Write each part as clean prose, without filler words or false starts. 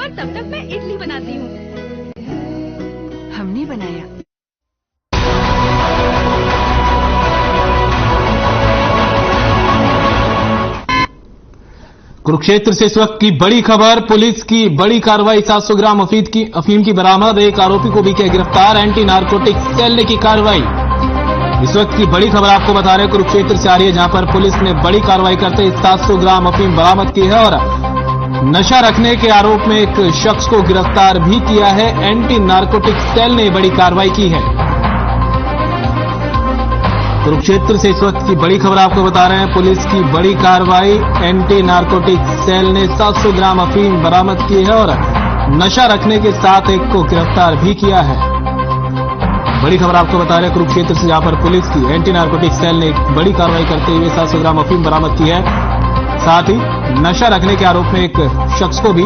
और तब तक मैं इडली बनाती हूँ। हमने बनाया। कुरुक्षेत्र से इस वक्त की बड़ी खबर, पुलिस की बड़ी कार्रवाई, 700 ग्राम अफीम की बरामद, एक आरोपी को भी किया गिरफ्तार, एंटी नारकोटिक सेल ने की कार्रवाई। इस वक्त की बड़ी खबर आपको बता रहे हैं कुरुक्षेत्र से आ रही है, जहां पर पुलिस ने बड़ी कार्रवाई करते 700 ग्राम अफीम बरामद की है और नशा रखने के आरोप में एक शख्स को गिरफ्तार भी किया है। एंटी नारकोटिक सेल ने बड़ी कार्रवाई की है। कुरुक्षेत्र से इस वक्त की बड़ी खबर आपको बता रहे हैं, पुलिस की बड़ी कार्रवाई, एंटी नारकोटिक सेल ने 700 ग्राम अफीम बरामद की है और नशा रखने के साथ एक को गिरफ्तार भी किया है। बड़ी खबर आपको बता रहे हैं कुरुक्षेत्र से, जहां पर पुलिस की एंटी नारकोटिक सेल ने एक बड़ी कार्रवाई करते हुए 700 ग्राम अफीम बरामद की है। साथ ही नशा रखने के आरोप में एक शख्स को भी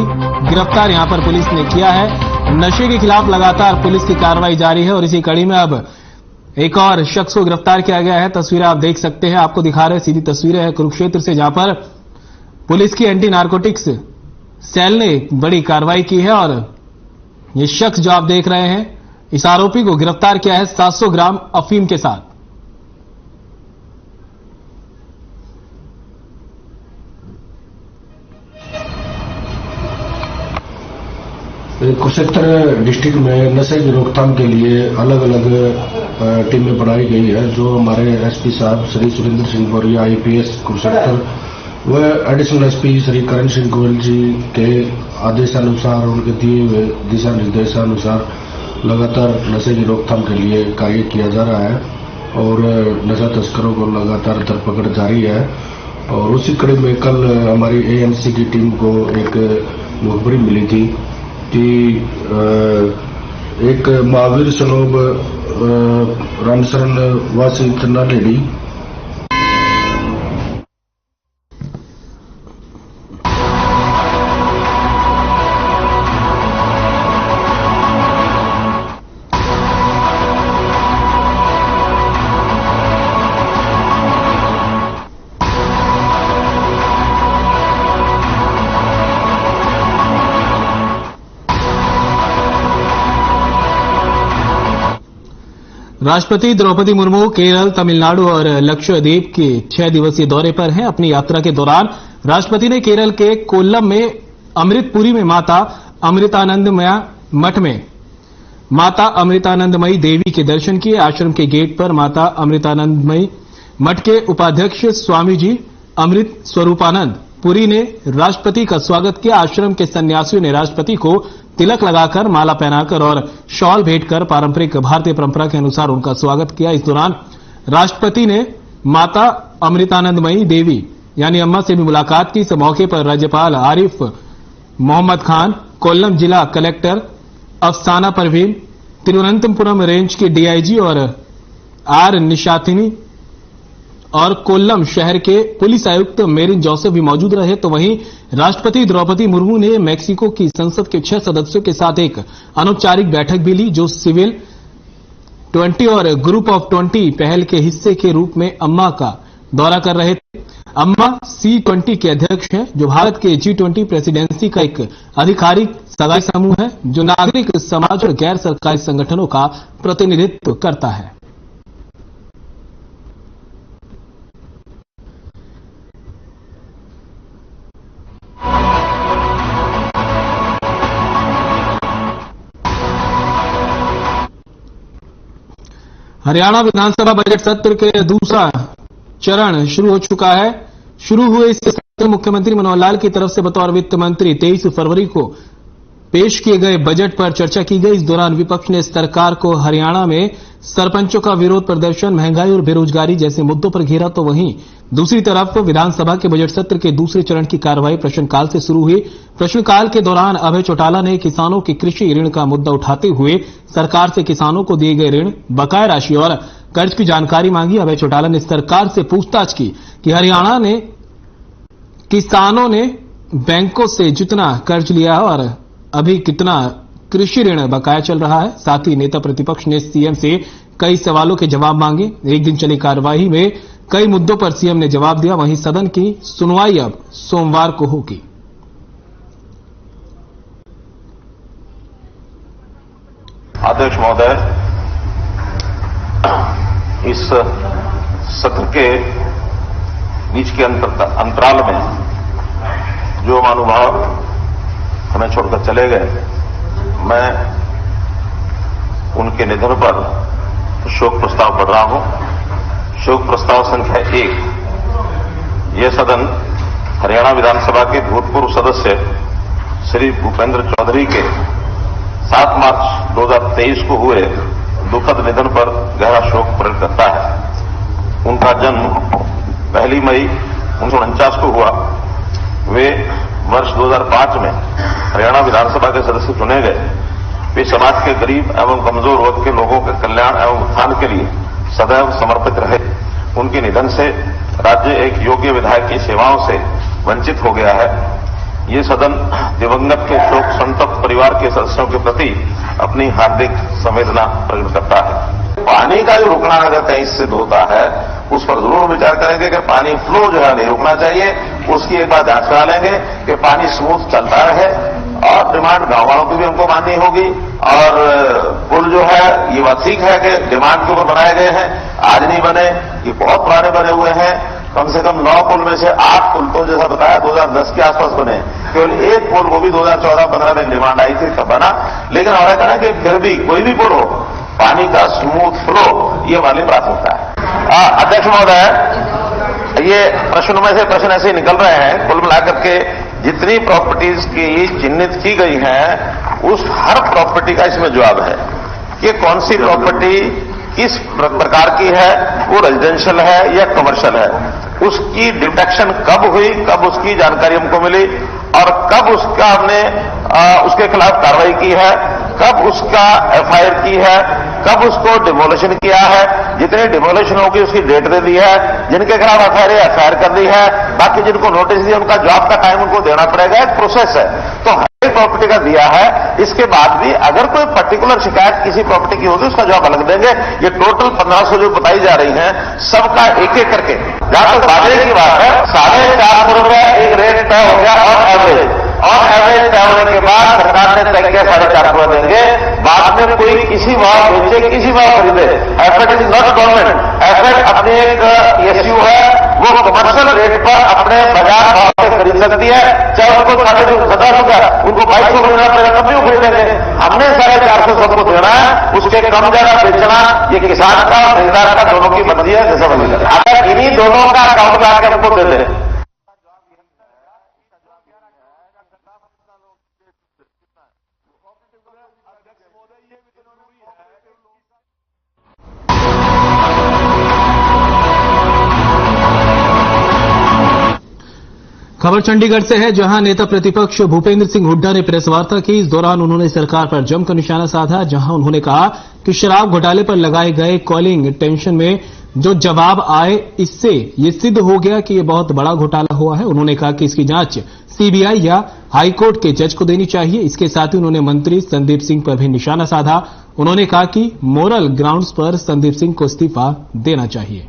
गिरफ्तार यहां पर पुलिस ने किया है। नशे के खिलाफ लगातार पुलिस की कार्रवाई जारी है और इसी कड़ी में अब एक और शख्स को गिरफ्तार किया गया है। तस्वीरें आप देख सकते हैं, आपको दिखा रहे हैं, सीधी तस्वीरें हैं कुरुक्षेत्र से, जहां पर पुलिस की एंटी नारकोटिक्स सेल ने बड़ी कार्रवाई की है और ये शख्स जो आप देख रहे हैं, इस आरोपी को गिरफ्तार किया है 700 ग्राम अफीम के साथ। कुरुक्षेत्र डिस्ट्रिक्ट में नशे की रोकथाम के लिए अलग अलग टीमें बनाई गई है, जो हमारे एसपी साहब श्री सुरेंद्र सिंह बोरिया आईपीएस कुरुक्षेत्र व एडिशनल एसपी श्री करण सिंह गोयल जी के आदेशानुसार, उनके दिए हुए दिशा निर्देशानुसार लगातार नशे की रोकथाम के लिए कार्य किया जा रहा है और नशा तस्करों को लगातार धरपकड़ जारी है। और उसी कड़ी में कल हमारी एएनसी की टीम को एक मुखबरी मिली थी कि एक महावीर सलोब रामशरण वासी चन्नालेडी राष्ट्रपति द्रौपदी मुर्मू केरल, तमिलनाडु और लक्षद्वीप के 6 दिवसीय दौरे पर हैं। अपनी यात्रा के दौरान राष्ट्रपति ने केरल के कोल्लम में अमृतपुरी में माता अमृतानंदमया मठ में माता अमृतानंदमयी देवी के दर्शन किए। आश्रम के गेट पर माता अमृतानंदमयी मठ के उपाध्यक्ष स्वामी जी अमृत स्वरूपानंद पुरी ने राष्ट्रपति का स्वागत किया। आश्रम के सन्यासियों ने राष्ट्रपति को तिलक लगाकर, माला पहनाकर और शॉल भेंटकर पारंपरिक भारतीय परंपरा के अनुसार उनका स्वागत किया। इस दौरान राष्ट्रपति ने माता अमृतानंदमयी देवी यानी अम्मा से भी मुलाकात की। इस मौके पर राज्यपाल आरिफ मोहम्मद खान, कोल्लम जिला कलेक्टर अफसाना परवीन, तिरुवनंतपुरम रेंज के डीआईजी और आर निशाथिनी और कोल्लम शहर के पुलिस आयुक्त मेरिन जोसेफ भी मौजूद रहे। तो वहीं राष्ट्रपति द्रौपदी मुर्मू ने मेक्सिको की संसद के 6 सदस्यों के साथ एक अनौपचारिक बैठक भी ली, जो सिविल 20 और ग्रुप ऑफ 20 पहल के हिस्से के रूप में अम्मा का दौरा कर रहे थे। अम्मा C20 के अध्यक्ष हैं, जो भारत के G20 प्रेसिडेंसी का एक आधिकारिक सगाई समूह है, जो नागरिक समाज और गैर सरकारी संगठनों का प्रतिनिधित्व करता है। हरियाणा विधानसभा बजट सत्र के दूसरा चरण शुरू हो चुका है। शुरू हुए इस सत्र में मुख्यमंत्री मनोहर लाल की तरफ से बतौर वित्त मंत्री 23 फरवरी को पेश किए गए बजट पर चर्चा की गई। इस दौरान विपक्ष ने सरकार को हरियाणा में सरपंचों का विरोध प्रदर्शन, महंगाई और बेरोजगारी जैसे मुद्दों पर घेरा। तो वहीं दूसरी तरफ विधानसभा के बजट सत्र के दूसरे चरण की कार्रवाई प्रश्नकाल से शुरू हुई। प्रश्नकाल के दौरान अभय चौटाला ने किसानों के कृषि ऋण का मुद्दा उठाते हुए सरकार से किसानों को दिए गए ऋण, बकाया राशि और कर्ज की जानकारी मांगी। अभय चौटाला ने सरकार से पूछताछ की कि हरियाणा ने किसानों ने बैंकों से जितना कर्ज लिया है और अभी कितना कृषि ऋण बकाया चल रहा है। साथ ही नेता प्रतिपक्ष ने सीएम से कई सवालों के जवाब मांगे। एक दिन चली कार्यवाही में कई मुद्दों पर सीएम ने जवाब दिया। वहीं सदन की सुनवाई अब सोमवार को होगी। अध्यक्ष महोदय, इस सत्र के बीच के अंतराल में जो महानुभाव हमें छोड़कर चले गए, मैं उनके निधन पर शोक प्रस्ताव पढ़ रहा हूं। शोक प्रस्ताव संख्या 1। यह सदन हरियाणा विधानसभा के भूतपूर्व सदस्य श्री भूपेंद्र चौधरी के 7 मार्च 2023 को हुए दुखद निधन पर गहरा शोक प्रकट करता है। उनका जन्म 1 मई 1949 को हुआ। वे वर्ष 2005 में हरियाणा विधानसभा के सदस्य चुने गए। वे समाज के गरीब एवं कमजोर वर्ग के लोगों के कल्याण एवं उत्थान के लिए सदैव समर्पित रहे। उनके निधन से राज्य एक योग्य विधायक की सेवाओं से वंचित हो गया है। ये सदन दिवंगत के शोक संतप्त परिवार के सदस्यों के प्रति अपनी हार्दिक संवेदना प्रकट करता है। पानी का जो रुकना अगर कहीं सिद्ध होता है, उस पर जरूर विचार करेंगे कि पानी फ्लो जो है नहीं रुकना चाहिए। उसकी एक बार जांच करा लेंगे कि पानी स्मूथ चलता रहे, और डिमांड गांव वालों की भी हमको माननी होगी। और पुल जो है ये बात ठीक है कि डिमांड के ऊपर बनाए गए हैं, आज नहीं बने, ये बहुत पुराने बने हुए हैं। कम से कम 9 पुल में से 8 पुल तो जैसा बताया 2010 के आसपास बने। केवल एक पुल वो भी 2014-15 में डिमांड आई थी तब बना। लेकिन हमारा कहना है कि फिर भी कोई भी पुल हो, पानी का स्मूथ फ्लो ये वाली प्राथमिकता है। अध्यक्ष महोदय, ये प्रश्नों में से प्रश्न ऐसे निकल रहे हैं। कुल मिलाकर के जितनी प्रॉपर्टीज की चिन्हित की गई हैं, उस हर प्रॉपर्टी का इसमें जवाब है कि कौन सी प्रॉपर्टी किस प्रकार की है, वो रेजिडेंशियल है या कमर्शियल है, उसकी डिटेक्शन कब हुई, कब उसकी जानकारी हमको मिली, और कब उसका हमने उसके खिलाफ कार्रवाई की है, कब उसका एफआईआर की है, कब उसको डिमोलिशन किया है। जितनी डिमोलिशन होगी उसकी डेट दे दी है। जिनके खिलाफ एफआईआर कर दी है, बाकी जिनको नोटिस दिया उनका जॉब का टाइम उनको देना पड़ेगा। एक प्रोसेस है, तो हर प्रॉपर्टी का दिया है। इसके बाद भी अगर कोई पर्टिकुलर शिकायत किसी प्रॉपर्टी की होगी उसका जवाब अलग देंगे। ये टोटल 1500 जो बताई जा रही हैं, सबका एक एक करके, जहां तक बाजे की बात है, 4.5 रुपए एक रेट तय हो गया और एवरेज तय होने के बाद सरकार ने तय किया 4.5 रुपए देंगे। बाद में कोई किसी भाव बेचे, किसी भाव खरीदे, एफएड इज नॉट गवर्नमेंट। एफएड अपने एक एसयू है, वो कमर्शियल रेट पर अपने बाजार भाव से खरीद सकती है। चाहे उनको 7.5 रुपया, उनको 2200 मिलना पड़ेगा, तब भी वो खरीदेंगे। हमने 450 सबको देना है, उसके कम ज्यादा बेचना ये किसान का और खरीदार का दोनों की मर्जी है। जैसा बनी अगर इन्हीं दोनों का अकाउंट ला के हमको दे दें, खबर चंडीगढ़ से है, जहां नेता प्रतिपक्ष भूपेंद्र सिंह हुड्डा ने प्रेस वार्ता की। इस दौरान उन्होंने सरकार पर जमकर निशाना साधा, जहां उन्होंने कहा कि शराब घोटाले पर लगाए गए कॉलिंग टेंशन में जो जवाब आए, इससे ये सिद्ध हो गया कि ये बहुत बड़ा घोटाला हुआ है। उन्होंने कहा कि इसकी जांच सीबीआई या हाईकोर्ट के जज को देनी चाहिए। इसके साथ ही उन्होंने मंत्री संदीप सिंह पर भी निशाना साधा। उन्होंने कहा कि मोरल ग्राउंड्स पर संदीप सिंह को इस्तीफा देना चाहिए।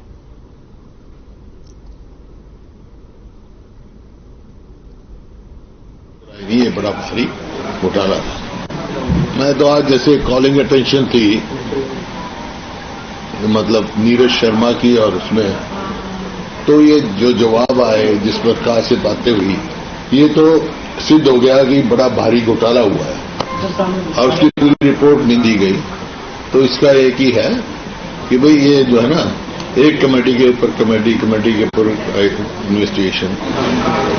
ये बड़ा भारी घोटाला था। मैं तो आज जैसे कॉलिंग अटेंशन थी, मतलब नीरज शर्मा की, और उसमें तो ये जो जवाब आए, जिस प्रकार से बातें हुई, ये तो सिद्ध हो गया कि बड़ा भारी घोटाला हुआ है और उसकी पूरी रिपोर्ट नहीं दी गई। तो इसका एक ही है कि भाई ये जो है ना, एक कमेटी के ऊपर कमेटी के ऊपर इन्वेस्टिगेशन,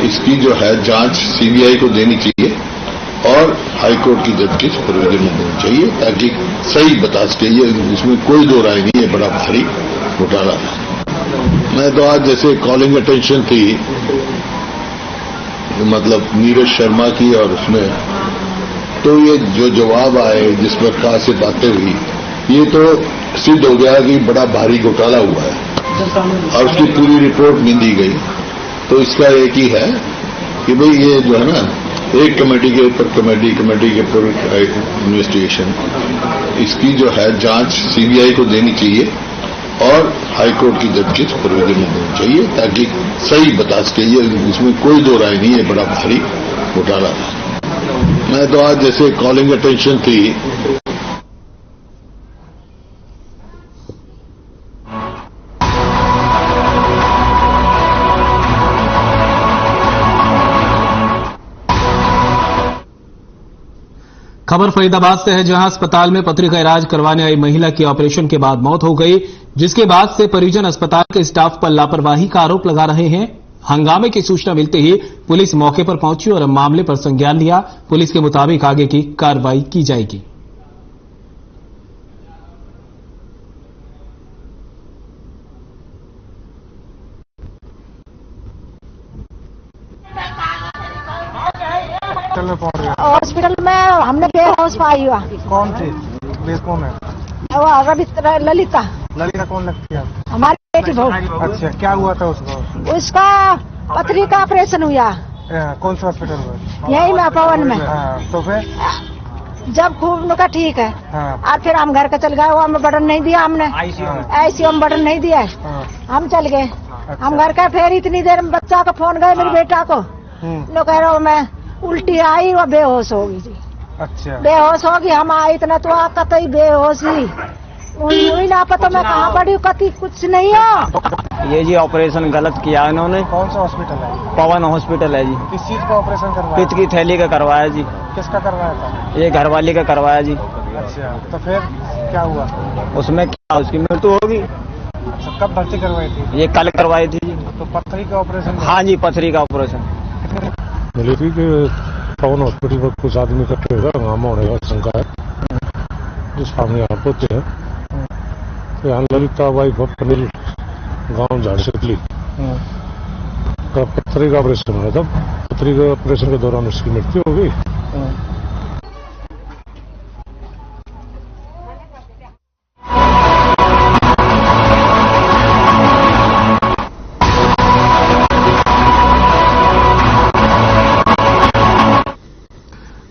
इसकी जो है जांच सीबीआई को देनी चाहिए और हाईकोर्ट की जज के सुपरविजन में देनी चाहिए, ताकि सही बता सके। ये इसमें कोई दो राय नहीं है, बड़ा भारी घोटाला था। मैं तो आज जैसे कॉलिंग अटेंशन थी, मतलब नीरज शर्मा की, और उसमें तो ये जो जवाब आए, जिस प्रकार से बातें हुई, ये तो सिद्ध हो गया कि बड़ा भारी घोटाला हुआ है और उसकी पूरी रिपोर्ट नहीं दी गई। तो इसका एक ही है कि भाई ये जो है ना, एक कमेटी के ऊपर कमेटी के ऊपर इन्वेस्टिगेशन, इसकी जो है जांच सीबीआई को देनी चाहिए और हाईकोर्ट की जज के सुपरविजन में देनी चाहिए, ताकि सही बता सके। ये इसमें कोई दो राय नहीं है, बड़ा भारी घोटाला था। मैं तो आज जैसे कॉलिंग अटेंशन थी, खबर फरीदाबाद से है, जहां अस्पताल में पथरी का इलाज करवाने आई महिला की ऑपरेशन के बाद मौत हो गई, जिसके बाद से परिजन अस्पताल के स्टाफ पर लापरवाही का आरोप लगा रहे हैं। हंगामे की सूचना मिलते ही पुलिस मौके पर पहुंची और मामले पर संज्ञान लिया। पुलिस के मुताबिक आगे की कार्रवाई की जाएगी। हॉस्पिटल में हमने बेहोश पाई हुआ। कौन थी? कौन है? वो ललिता। ललिता कौन लगती है? हमारी बेटी बहू। अच्छा, क्या हुआ था उसको? उसका पथरी का ऑपरेशन हुआ। कौन सा हॉस्पिटल में? यही में पवन में। तो फिर जब खूब का ठीक है। और फिर हम घर का चल गए, वो हमें बटन नहीं दिया, हमने आईसीयू में बटन नहीं दिया, हम चल गए। हम घर का फिर इतनी देर में बच्चा का फोन गए मेरे बेटा को, लो कह रहा हूँ मैं उल्टी आई और बेहोश होगी जी। अच्छा, बेहोश होगी। हम आए इतना तो आपका तो बेहोश ही वही ना पता मैं कहाँ पड़ी हूँ, कति कुछ नहीं हो। ये जी ऑपरेशन गलत किया इन्होंने। कौन सा हॉस्पिटल है? पवन हॉस्पिटल है जी। किस चीज का ऑपरेशन करवाया? पित्त की थैली का करवाया जी। किसका करवाया था? ये घरवाली का करवाया जी। अच्छा, तो फिर क्या हुआ? उसमें क्या उसकी मृत्यु होगी। अच्छा, कब भर्ती करवाई थी? ये कल करवाई थी जी। तो पथरी का ऑपरेशन? हाँ जी, पथरी का ऑपरेशन। मिली थी कि पवन हॉस्पिटल पर कुछ आदमी इकट्ठे होगा, हंगामा होने का शंका है। जिस सामने यहाँ पहुंचे हैं तो यहाँ ललिता वाइफ ऑफ पनीर गांव झाड़ सकली का पथरी का ऑपरेशन हुआ था। पथरी के ऑपरेशन के दौरान उसकी मृत्यु हो गई।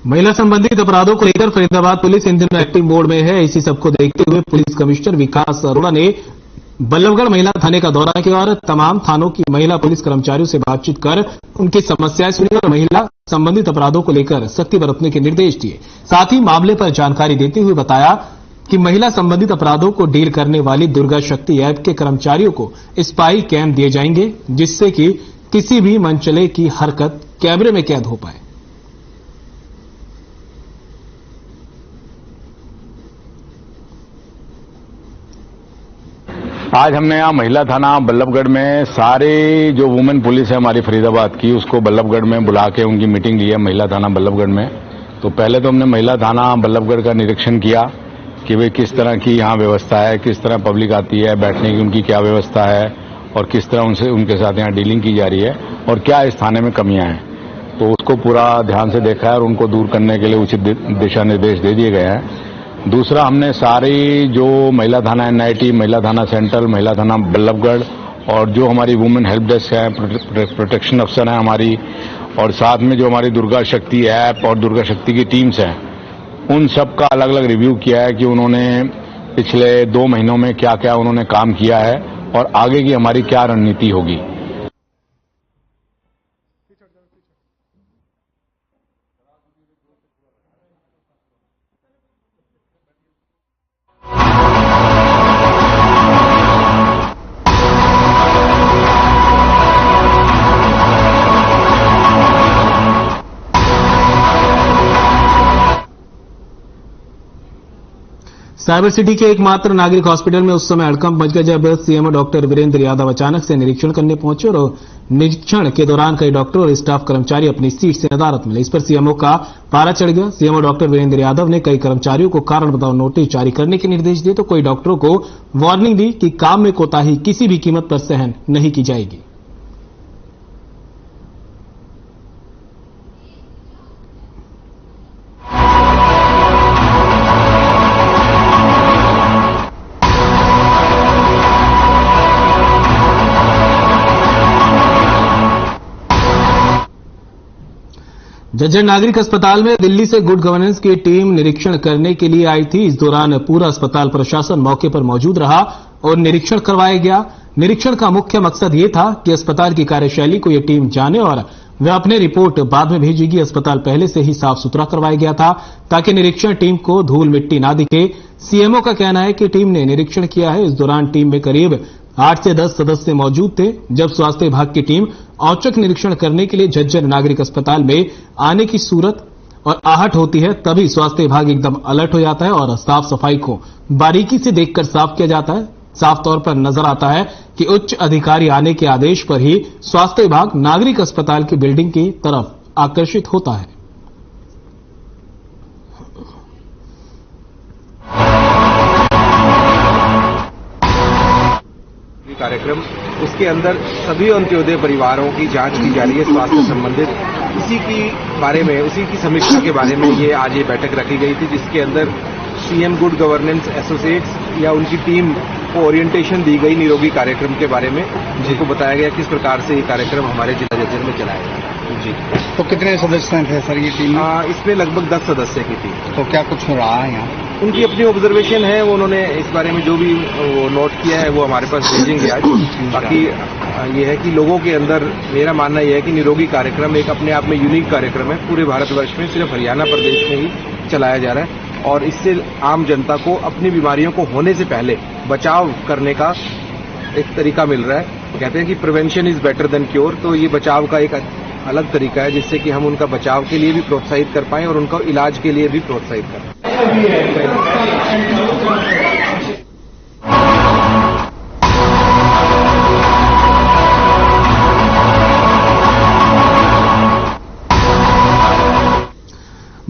महिला संबंधित अपराधों को लेकर फरीदाबाद पुलिस इन दिनों एक्टिव मोड में है। इसी सबको देखते हुए पुलिस कमिश्नर विकास अरोड़ा ने बल्लभगढ़ महिला थाने का दौरा किया और तमाम थानों की महिला पुलिस कर्मचारियों से बातचीत कर उनकी समस्याएं सुनी और महिला संबंधित अपराधों को लेकर सख्ती बरतने के निर्देश दिए। साथ ही मामले पर जानकारी देते हुए बताया कि महिला संबंधित अपराधों को डील करने वाली दुर्गा शक्ति ऐप के कर्मचारियों को स्पाई कैम दिए जाएंगे, जिससे कि किसी भी मनचले की हरकत कैमरे में कैद हो पाए। आज हमने यहाँ महिला थाना बल्लभगढ़ में सारे जो वुमेन पुलिस है हमारी फरीदाबाद की, उसको बल्लभगढ़ में बुला के उनकी मीटिंग ली है महिला थाना बल्लभगढ़ में। तो पहले तो हमने महिला थाना बल्लभगढ़ का निरीक्षण किया कि वे किस तरह की यहाँ व्यवस्था है, किस तरह पब्लिक आती है, बैठने की उनकी क्या व्यवस्था है और किस तरह उनके साथ यहाँ डीलिंग की जा रही है और क्या इस थाने में कमियां हैं। तो उसको पूरा ध्यान से देखा है और उनको दूर करने के लिए उचित दिशा निर्देश दे दिए गए हैं। दूसरा, हमने सारी जो महिला थाना एनआईटी, महिला थाना सेंट्रल, महिला थाना बल्लभगढ़ और जो हमारी वुमेन हेल्प डेस्क है, प्रोटेक्शन अफसर है हमारी, और साथ में जो हमारी दुर्गा शक्ति ऐप और दुर्गा शक्ति की टीम्स हैं, उन सब का अलग अलग रिव्यू किया है कि उन्होंने पिछले 2 महीनों में क्या क्या उन्होंने काम किया है और आगे की हमारी क्या रणनीति होगी। साइबर सिटी के एकमात्र नागरिक हॉस्पिटल में उस समय हड़कंप मच गया जब सीएमओ डॉक्टर वीरेंद्र यादव अचानक से निरीक्षण करने पहुंचे और निरीक्षण के दौरान कई डॉक्टर और स्टाफ कर्मचारी अपनी सीट से नदारत मिले। इस पर सीएमओ का पारा चढ़ गया। सीएमओ डॉक्टर वीरेंद्र यादव ने कई कर्मचारियों को कारण बताओ नोटिस जारी करने के निर्देश दिए तो कई डॉक्टरों को वार्निंग दी कि काम में कोताही किसी भी कीमत पर सहन नहीं की जाएगी। झज्जर नागरिक अस्पताल में दिल्ली से गुड गवर्नेंस की टीम निरीक्षण करने के लिए आई थी। इस दौरान पूरा अस्पताल प्रशासन मौके पर मौजूद रहा और निरीक्षण करवाया गया। निरीक्षण का मुख्य मकसद ये था कि अस्पताल की कार्यशैली को यह टीम जाने और वह अपने रिपोर्ट बाद में भेजेगी। अस्पताल पहले से ही साफ सुथरा करवाया गया था ताकि निरीक्षण टीम को धूल मिट्टी ना दिखे। सीएमओ का कहना है कि टीम ने निरीक्षण किया है। इस दौरान टीम में करीब 8 से 10 सदस्य मौजूद थे। जब स्वास्थ्य विभाग की टीम औचक निरीक्षण करने के लिए झज्जर नागरिक अस्पताल में आने की सूरत और आहट होती है तभी स्वास्थ्य विभाग एकदम अलर्ट हो जाता है और साफ सफाई को बारीकी से देखकर साफ किया जाता है। साफ तौर पर नजर आता है कि उच्च अधिकारी आने के आदेश पर ही स्वास्थ्य विभाग नागरिक अस्पताल की बिल्डिंग की तरफ आकर्षित होता है। कार्यक्रम उसके अंदर सभी अंत्योदय परिवारों की जांच की जा रही है स्वास्थ्य संबंधित, उसी की बारे में, उसी की समीक्षा के बारे में ये आज ये बैठक रखी गई थी, जिसके अंदर सीएम गुड गवर्नेंस एसोसिएट्स या उनकी टीम को ओरिएंटेशन दी गई निरोगी कार्यक्रम के बारे में, जिनको बताया गया किस प्रकार से ये कार्यक्रम हमारे जिला जज्जर में चलाया गया। जी, तो कितने सदस्य थे सर ये टीम? इसमें लगभग 10 सदस्य की थी। तो क्या कुछ हो रहा है यहाँ? उनकी अपनी ऑब्जर्वेशन है, उन्होंने इस बारे में जो भी वो नोट किया है वो हमारे पास भेजेंगे आज। बाकी ये है कि लोगों के अंदर मेरा मानना यह है कि निरोगी कार्यक्रम एक अपने आप में यूनिक कार्यक्रम है, पूरे भारतवर्ष में सिर्फ हरियाणा प्रदेश में ही चलाया जा रहा है और इससे आम जनता को अपनी बीमारियों को होने से पहले बचाव करने का एक तरीका मिल रहा है। कहते हैं कि prevention is better than cure, तो ये बचाव का एक अलग तरीका है जिससे कि हम उनका बचाव के लिए भी प्रोत्साहित कर पाएं और उनका इलाज के लिए भी प्रोत्साहित कर पाएं।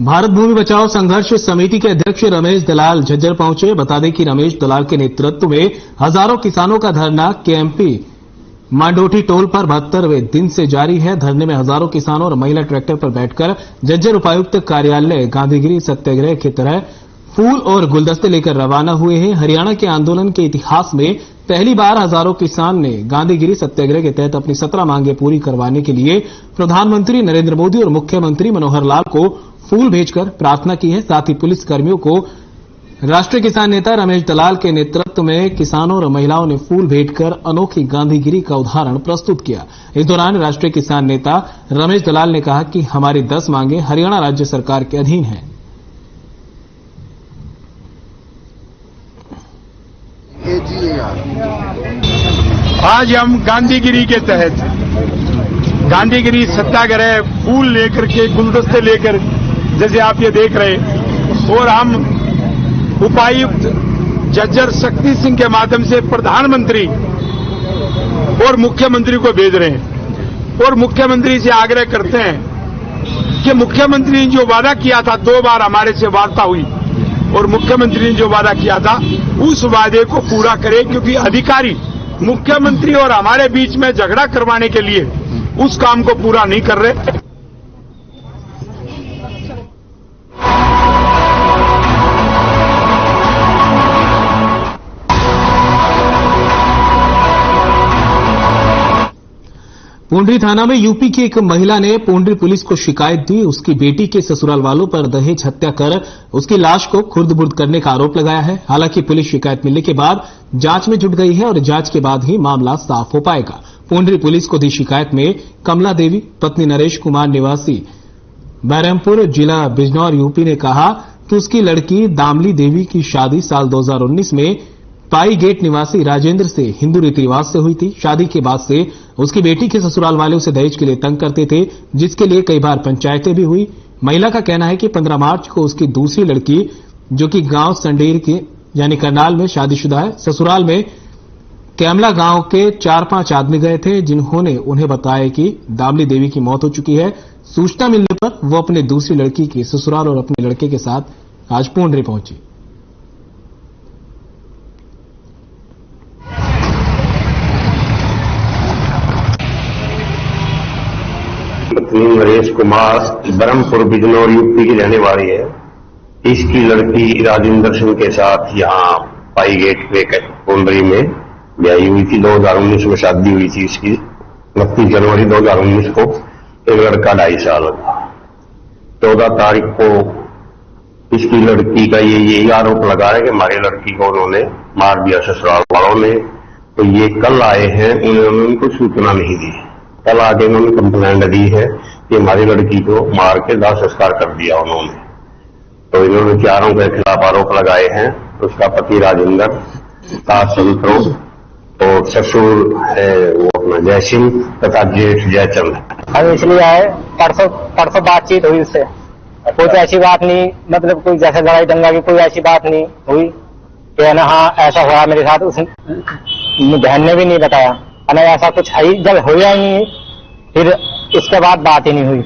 भारत भूमि बचाओ संघर्ष समिति के अध्यक्ष रमेश दलाल झज्जर पहुंचे। बता दें कि रमेश दलाल के नेतृत्व में हजारों किसानों का धरना केएमपी मांडोठी टोल पर 72वें दिन से जारी है। धरने में हजारों किसानों और महिला ट्रैक्टर पर बैठकर झज्जर उपायुक्त कार्यालय गांधीगिरी सत्याग्रह की तरह फूल और गुलदस्ते लेकर रवाना हुए हैं। हरियाणा के आंदोलन के इतिहास में पहली बार हजारों किसान ने गांधीगिरी सत्याग्रह के तहत अपनी 17 मांगें पूरी करवाने के लिए प्रधानमंत्री नरेंद्र मोदी और मुख्यमंत्री मनोहर लाल को फूल भेजकर प्रार्थना की है। साथ ही पुलिस कर्मियों को राष्ट्रीय किसान नेता रमेश दलाल के नेतृत्व में किसानों और महिलाओं ने फूल भेंटकर अनोखी गांधीगिरी का उदाहरण प्रस्तुत किया। इस दौरान राष्ट्रीय किसान नेता रमेश दलाल ने कहा कि हमारी 10 मांगें हरियाणा राज्य सरकार के अधीन हैं। आज हम गांधीगिरी के तहत गांधीगिरी सत्याग्रह फूल लेकर के, गुलदस्ते लेकर, जैसे आप ये देख रहे, और हम उपायुक्त झज्जर शक्ति सिंह के माध्यम से प्रधानमंत्री और मुख्यमंत्री को भेज रहे हैं और मुख्यमंत्री से आग्रह करते हैं कि मुख्यमंत्री ने जो वादा किया था, 2 बार हमारे से वार्ता हुई और मुख्यमंत्री ने जो वादा किया था उस वादे को पूरा करे, क्योंकि अधिकारी मुख्यमंत्री और हमारे बीच में झगड़ा करवाने के लिए उस काम को पूरा नहीं कर रहे। पुंडरी थाना में यूपी की एक महिला ने पुंडरी पुलिस को शिकायत दी। उसकी बेटी के ससुराल वालों पर दहेज हत्या कर उसकी लाश को खुर्द-बुर्द करने का आरोप लगाया है। हालांकि पुलिस शिकायत मिलने के बाद जांच में जुट गई है और जांच के बाद ही मामला साफ हो पाएगा। पुंडरी पुलिस को दी शिकायत में कमला देवी पत्नी नरेश कुमार निवासी बहरमपुर जिला बिजनौर यूपी ने कहा कि उसकी लड़की दामली देवी की शादी साल 2019 में पाई गेट निवासी राजेंद्र से हिंदू रीति रिवाज से हुई थी। शादी के बाद से उसकी बेटी के ससुराल वाले उसे दहेज के लिए तंग करते थे, जिसके लिए कई बार पंचायतें भी हुई। महिला का कहना है कि 15 मार्च को उसकी दूसरी लड़की, जो कि गांव संडेर के यानी करनाल में शादीशुदा है, ससुराल में कैमला गांव के 4-5 आदमी गए थे, जिन्होंने उन्हें बताया कि दामली देवी की मौत हो चुकी है। सूचना मिलने पर वो अपने दूसरी लड़की के ससुराल और अपने लड़के के साथ आज पुंडरी पहुंची। नरेश कुमार बरमपुर बिजनौर यूपी की रहने वाली है। इसकी लड़की राजेंद्र सिंह के साथ यहाँ पाई गेट पे पुंडरी में ब्याही हुई थी। 2019 में शादी हुई थी इसकी। 29 जनवरी 2019 को एक लड़का 2.5 साल का। 14 तारीख को इसकी लड़की का यही आरोप लगा है कि हमारी लड़की को उन्होंने मार दिया ससुराल वालों ने। तो ये कल आए हैं, उन्होंने उनको सूचना नहीं दी। कल आके उन्होंने कंप्लेंट दी है कि हमारी लड़की को मार के दाह संस्कार कर दिया उन्होंने। तो इन्होंने चारों के खिलाफ आरोप लगाए हैं। उसका पति राजेंद्र, सास संतोष और ससुर है वो अपना जय सिंह तथा जेठ जयचंद। अब इसलिए आए, परसों बातचीत हुई उससे कुछ ऐसी बात नहीं, मतलब कोई जैसे लड़ाई दंगा की कोई ऐसी बात नहीं हुई कि ना हाँ ऐसा हुआ मेरे साथ। उस बहन ने भी नहीं बताया ना, ऐसा कुछ है ही जब हुआ ही नहीं। फिर इसके बाद बात ही नहीं हुई।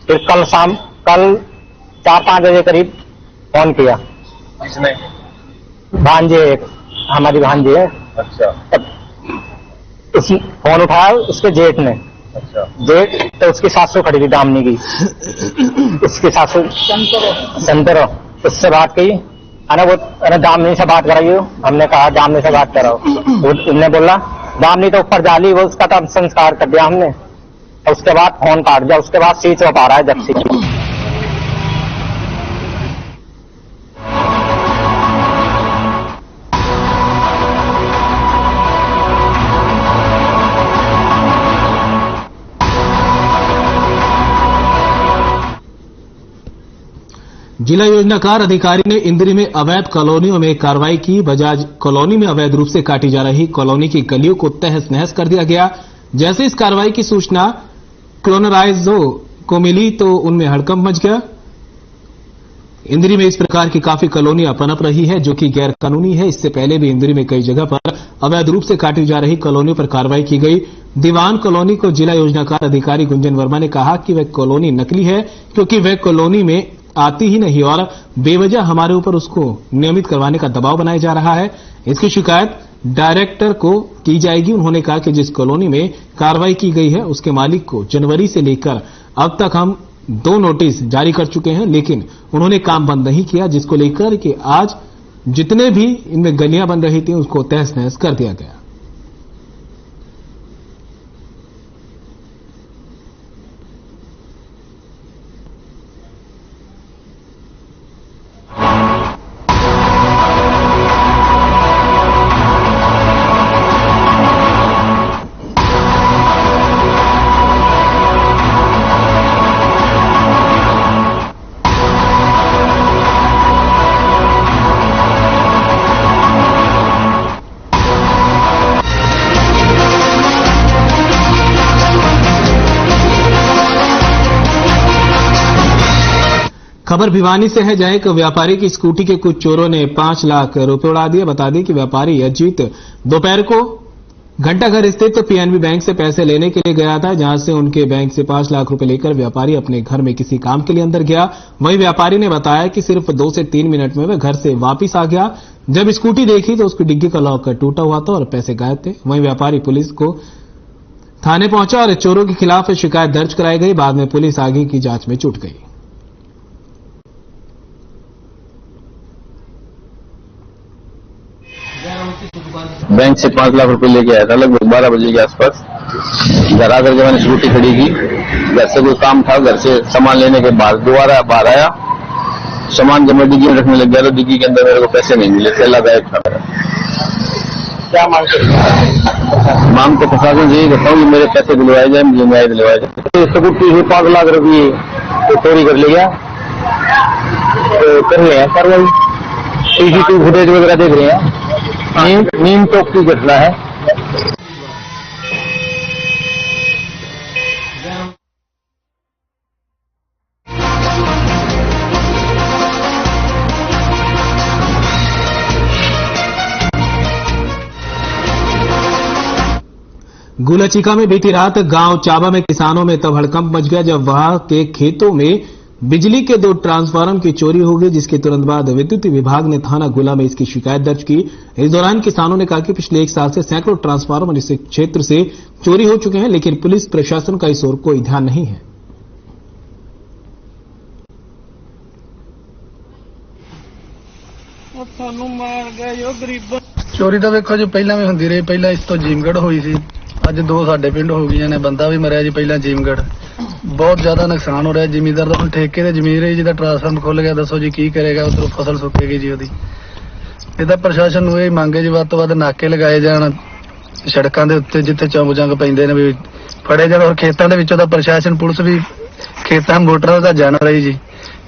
फिर कल 4-5 बजे करीब फोन किया। किसने? भांजे, हमारी भांजी है। अच्छा। उस फोन उठाया उसके जेठ ने। अच्छा। जेठ तो उसकी सासू खड़ी थी दामनी की, उसकी सासू संतरो, उससे बात की अरे वो अरे दामनी से बात कराइए। हमने कहा दामनी से बात कराओ। उनने बोला दामनी तो ऊपर जाली, वो उसका तो संस्कार कर दिया हमने। और उसके बाद फोन काट दिया। उसके बाद स्विच ऑफ आ रहा है जब से। जिला योजनाकार अधिकारी ने इंद्री में अवैध कॉलोनियों में कार्रवाई की। बजाज कॉलोनी में अवैध रूप से काटी जा रही कॉलोनी की गलियों को तहस नहस कर दिया गया। जैसे इस कार्रवाई की सूचना क्लोनराइजो को मिली तो उनमें हड़कंप मच गया। इंद्री में इस प्रकार की काफी कॉलोनियां पनप रही है जो कि गैर कानूनी है। इससे पहले भी इंद्री में कई जगह पर अवैध रूप से काटी जा रही कॉलोनियों पर कार्रवाई की गई। दीवान कॉलोनी को जिला योजनाकार अधिकारी गुंजन वर्मा ने कहा कि वह कॉलोनी नकली है क्योंकि वह कॉलोनी में आती ही नहीं और बेवजह हमारे ऊपर उसको नियमित करवाने का दबाव बनाया जा रहा है। इसकी शिकायत डायरेक्टर को की जाएगी। उन्होंने कहा कि जिस कॉलोनी में कार्रवाई की गई है उसके मालिक को जनवरी से लेकर अब तक हम 2 नोटिस जारी कर चुके हैं, लेकिन उन्होंने काम बंद नहीं किया, जिसको लेकर कि आज जितने भी इनमें गलियां बन रही थी उसको तहस नहस कर दिया गया। खबर भिवानी से है, जहां एक व्यापारी की स्कूटी के कुछ चोरों ने 5 लाख रुपए उड़ा दिए। बता दें कि व्यापारी अजीत दोपहर को घंटाघर स्थित पीएनबी बैंक से पैसे लेने के लिए गया था, जहां से उनके बैंक से 5 लाख रुपए लेकर व्यापारी अपने घर में किसी काम के लिए अंदर गया। वहीं व्यापारी ने बताया कि सिर्फ 2 से 3 मिनट में वह घर से वापिस आ गया। जब स्कूटी देखी तो उसकी डिग्गी का लॉक टूटा हुआ था और पैसे गायब थे। वहीं व्यापारी पुलिस को थाने पहुंचा और चोरों के खिलाफ शिकायत दर्ज कराई गई। बाद में पुलिस आगे की जांच में जुट गई। बैंक से 5 लाख रुपए लेके आया था लगभग 12 बजे के आसपास। घर आकर के मैंने स्कूटी खड़ी की, घर से कोई काम था, घर से सामान लेने के बाद दोबारा बाहर आया। सामान जब मैं डिग्गी में रखने लग गया तो डिग्गी के अंदर मेरे को पैसे नहीं मिले, थैला गायब था मेरा। क्या मांग करें? मांग तो प्रशासन से यही करता हूँ कि मेरे पैसे दिलवाए जाए, मुझे न्याय दिलवाया जाए। स्कूटी से 5 लाख रुपये तो चोरी कर लिया, तो कर रहे हैं कार्रवाई। सीसीटीवी फुटेज वगैरह देख रहे हैं। नीम चौक की घटना है। गुलाचिका में बीती रात गांव चाबा में किसानों में तब हड़कंप मच गया जब वहां के खेतों में बिजली के 2 ट्रांसफार्मर की चोरी हो गई, जिसके तुरंत बाद विद्युत विभाग ने थाना गुला में इसकी शिकायत दर्ज की। इस दौरान किसानों ने कहा कि पिछले 1 साल से सैकड़ों ट्रांसफार्मर इस क्षेत्र से चोरी हो चुके हैं, लेकिन पुलिस प्रशासन का इस ओर कोई ध्यान नहीं है। चोरी ਤਾਂ ਵੇਖੋ ਜੀ ਪਹਿਲਾਂ ਵੀ ਹੁੰਦੀ ਰਹੀ। ਪਹਿਲਾਂ ਇਸ ਤੋਂ ਜੀਮਗੜ ਹੋਈ ਸੀ, ਅੱਜ 2 ਸਾਡੇ ਪਿੰਡ ਹੋ ਗਈਆਂ ਨੇ। ਬੰਦਾ ਵੀ ਮਰਿਆ ਜੀ ਪਹਿਲਾਂ ਜੀਮਗੜ। ਬਹੁਤ ਜ਼ਿਆਦਾ ਨੁਕਸਾਨ ਹੋ ਰਿਹਾ ਜ਼ਿਮੀਂਦਾਰ ਦਾ। ਹੁਣ ਠੇਕੇ ਤੇ ਜ਼ਮੀਨ ਰਹੀ, ਜਿਹਦਾ ਟਰਾਂਸਫਾਰਮਰ ਖੁੱਲ ਗਿਆ, ਦੱਸੋ ਜੀ ਕੀ ਕਰੇਗਾ? ਉਧਰੋਂ ਫਸਲ ਸੁੱਕੇਗੀ ਜੀ ਉਹਦੀ। ਇਹਦਾ ਪ੍ਰਸ਼ਾਸਨ ਨੂੰ ਇਹ ਮੰਗੇ ਜੀ ਵੱਧ ਤੋਂ ਵੱਧ ਨਾਕੇ ਲਗਾਏ ਜਾਣ ਸੜਕਾਂ ਦੇ ਉੱਤੇ, ਜਿੱਥੇ ਚੌਂਕ ਜੰਗ ਪੈਂਦੇ ਨੇ ਵੀ ਫੜੇ ਜਾਣ। ਔਰ ਖੇਤਾਂ ਦੇ ਵਿੱਚੋਂ ਤਾਂ ਪ੍ਰਸ਼ਾਸਨ ਪੁਲਿਸ ਵੀ ਖੇਤਾਂ ਮੋਟਰਾਂ ਦਾ ਜਾਣ ਰਹੀ ਜੀ,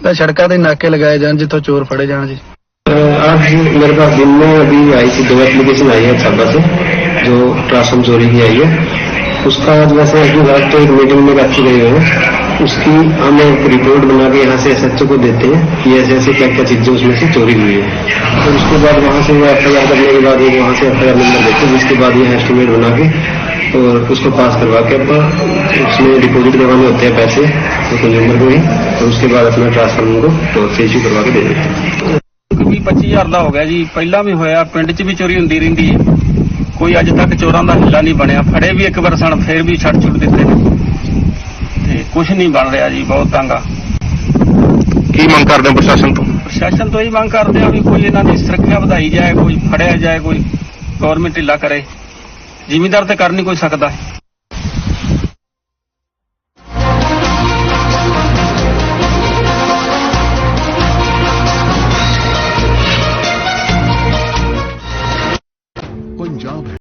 ਤਾਂ ਸੜਕਾਂ ਤੇ ਨਾਕੇ ਲਗਾਏ ਜਾਣ जितों चोर फड़े जान जी। आज मेरे पास दिन में अभी आई थी 2 एप्लीकेशन आई है छाबा से जो ट्रांसफार्मर चोरी की आई है। उसका आज वैसे अभी रात तो एक मीटिंग में रखी गई है उसकी हम एक रिपोर्ट बना के यहाँ से एसएचओ को देते हैं कि ऐसे ऐसे क्या क्या चीजें उसमें से चोरी हुई है। और उसके बाद वहाँ से वो एफआईआर करने के बाद वो वहाँ से एफआईआर नंबर देते हैं, जिसके बाद ये एस्टिमेट बना के और उसको पास करवा के अब उसमें डिपॉजिट करवाने होते हैं पैसे तो कंज्यूमर को ही, और उसके बाद अपना ट्रांसफर उनको से इशू करवा के दे देते हैं। 20-25 ਦਾ ਹੋ ਗਿਆ ਜੀ। ਪਹਿਲਾਂ ਵੀ ਹੋਇਆ, ਪਿੰਡ 'ਚ ਵੀ ਚੋਰੀ ਹੁੰਦੀ ਰਹਿੰਦੀ ਹੈ। ਕੋਈ ਅੱਜ ਤੱਕ ਚੋਰਾਂ ਦਾ ਹਿੱਲਾ ਨਹੀਂ ਬਣਿਆ। ਫੜੇ ਵੀ ਇੱਕ ਵਾਰ ਸਨ, ਫੇਰ ਵੀ ਛੱਡ ਛੁੱਟ ਦਿੱਤੇ ਨੇ ਤੇ ਕੁਝ ਨਹੀਂ ਬਣ ਰਿਹਾ ਜੀ। ਬਹੁਤ ਤੰਗ ਆ। ਕੀ ਮੰਗ ਕਰਦੇ ਹੋ ਪ੍ਰਸ਼ਾਸਨ ਤੋਂ? ਪ੍ਰਸ਼ਾਸਨ ਤੋਂ ਇਹ ਮੰਗ ਕਰਦੇ ਆ ਵੀ ਕੋਈ ਇਹਨਾਂ ਦੀ ਸੁਰੱਖਿਆ ਵਧਾਈ ਜਾਏ, ਕੋਈ ਫੜਿਆ ਜਾਏ, ਕੋਈ ਗੌਰਮੈਂਟ ਢਿੱਲਾ ਕਰੇ। ਜ਼ਿਮੀਂਦਾਰ ਤੇ ਕਰ ਨਹੀਂ ਕੋਈ ਸਕਦਾ।